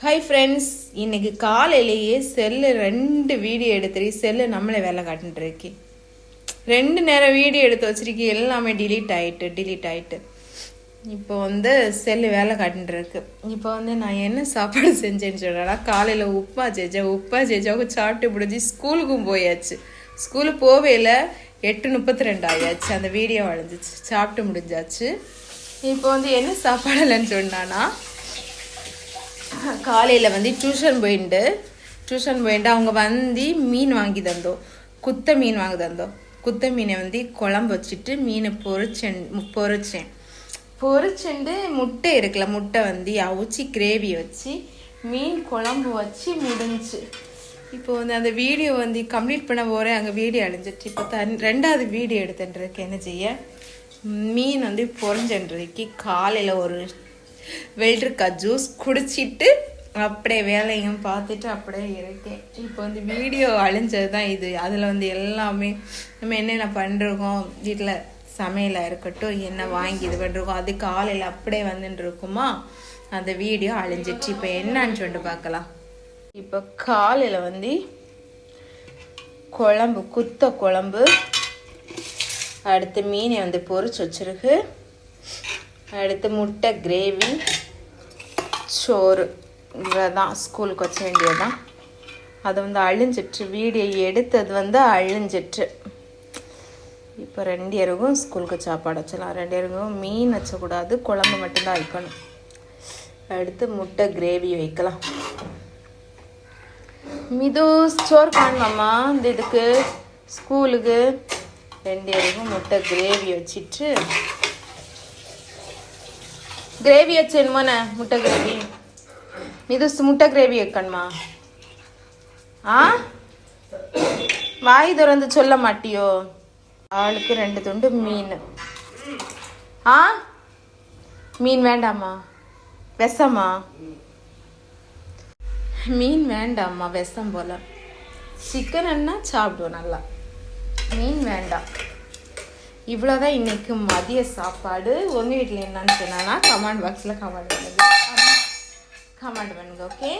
Hi friends, இன்னைக்கு காலையிலேயே cell 2 video எடுத்துரு. செல்லு நம்மளே வேலை காட்டுட்டு இருக்கு. 2 நேரம் வீடியோ எடுத்து வச்சிருக்கு, எல்லாமே டிலீட் ஆயிட்டு. இப்போ செல்லு வேலை காட்டுட்டு இருக்கு. இப்போ நான் என்ன சாப்பாடு செஞ்சேன்னு சொல்கிறேன்னா, காலையில் உப்புமா செஞ்சாவுக்கு சாப்பிட்டு முடிஞ்சு ஸ்கூலுக்கும் போயாச்சு. ஸ்கூலுக்கு போவேல 8:32 ஆயாச்சு. அந்த வீடியோ அழிஞ்சிச்சு, சாப்பிட்டு முடிஞ்சாச்சு. இப்போ என்ன சாப்பாடு இல்லைன்னு சொன்னான்னா, காலையில் டியூஷன் போயிட்டு அவங்க மீன் வாங்கி தந்தோம். குத்த மீன் வாங்கி தந்தோம். குத்த மீனை குழம்பு வச்சுட்டு மீனை பொரிச்சுண்டு முட்டை இருக்குல்ல, முட்டை அவிச்சு கிரேவி வச்சு மீன் குழம்பு வச்சு முடிஞ்சு. இப்போ அந்த வீடியோ கம்ப்ளீட் பண்ண போகிறேன். அங்கே வீடியோ அழிஞ்சிட்டு இப்போ 2வது வீடியோ எடுத்துட்டுருக்கு. என்ன செய்ய, மீன் பொரிஞ்சுருக்கு. காலையில் ஒரு வெள்ளரிக்காய் ஜூஸ் குடிச்சிட்டு அப்படியே வேலையும் பார்த்துட்டு அப்படியே இருக்கேன். இப்போ வீடியோ அழிஞ்சது தான் இது. அதில் எல்லாமே நம்ம என்னென்ன பண்ணுறோம், வீட்டில் சமையலாக இருக்கட்டும், என்ன வாங்கி இது பண்ணுறோம், அது காலையில் அப்படியே வந்துட்டு இருக்குமா, அந்த வீடியோ அழிஞ்சிட்டு. இப்போ என்னன்னு சொல்லிட்டு பார்க்கலாம். இப்போ காலையில் குழம்பு, குத்த குழம்பு, அடுத்து மீனை பொரிச்சு வச்சிருக்கு, அடுத்து முட்டை கிரேவி, சோறு. இவ்வளோதான், ஸ்கூலுக்கு வச்ச வேண்டியதுதான். அது அழிஞ்சிட்டு, வீடியோ எடுத்தது அழிஞ்சிட்டு. இப்போ 2 பேருக்கும் ஸ்கூலுக்கு சாப்பாடு வச்சலாம். 2 பேருக்கும் மீன் வச்சக்கூடாது, குழம்பு மட்டும்தான் வைக்கணும். அடுத்து முட்டை கிரேவி வைக்கலாம். மிது சோறு காணுமாம்மா இந்த இதுக்கு ஸ்கூலுக்கு. 2 பேருக்கும் முட்டை கிரேவி வச்சிட்டு, கிரேவி வச்சேன்மோண்ணே, முட்டை கிரேவி. இது முட்டை கிரேவி வைக்கணுமா? வாய் திறந்து சொல்ல மாட்டியோ? ஆளுக்கு 2 துண்டு மீன். மீன் வேண்டாமா? விஷமா? மீன் வேண்டாம்மா, விஷம் போல. சிக்கன் என்ன சாப்பிடுவோம் நல்லா, மீன் வேண்டாம். இவ்வளோதான் இன்னைக்கு மதிய சாப்பாடு. உங்கள் வீட்டில் என்னன்னு சொன்னா கமெண்ட் பாக்ஸில் கமெண்ட் பண்ணுங்க. ஓகே,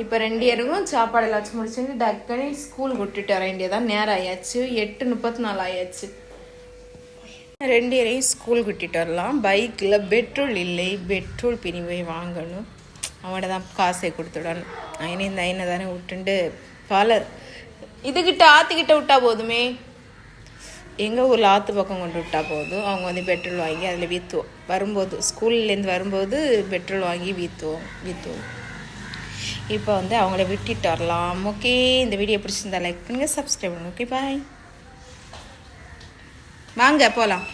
இப்போ 2 பேருக்கும் சாப்பாடு எல்லாம் வச்சு முடிச்சுட்டு டக்குனு ஸ்கூலுக்கு விட்டுட்டு வர வேண்டியதான். நேரம் ஆயாச்சு, 8:34 ஆயாச்சு. 2 பேரையும் ஸ்கூலுக்கு விட்டுட்டு வரலாம். பைக்கில் பெட்ரோல் இல்லை, பெட்ரோல் பிரிவு போய் வாங்கணும். அவனை தான் காசை கொடுத்துடணும். இந்த தானே விட்டுண்டு பல இதுக்கிட்ட ஆற்றுக்கிட்ட விட்டா போதுமே. எங்கள் ஊரில் ஆற்று பக்கம் கொண்டு விட்டால் போதும். அவங்க பெட்ரோல் வாங்கி அதில் வீற்றுவோம். வரும்போது ஸ்கூல்லேருந்து வரும்போது பெட்ரோல் வாங்கி வீற்றுவோம். இப்போ அவங்கள விட்டுட்டு வரலாம். ஓகே, இந்த வீடியோ பிடிச்சிருந்தா லைக் பண்ணுங்கள், சப்ஸ்கிரைப் பண்ணுங்கள். ஓகே, பாய். வாங்க போகலாம்.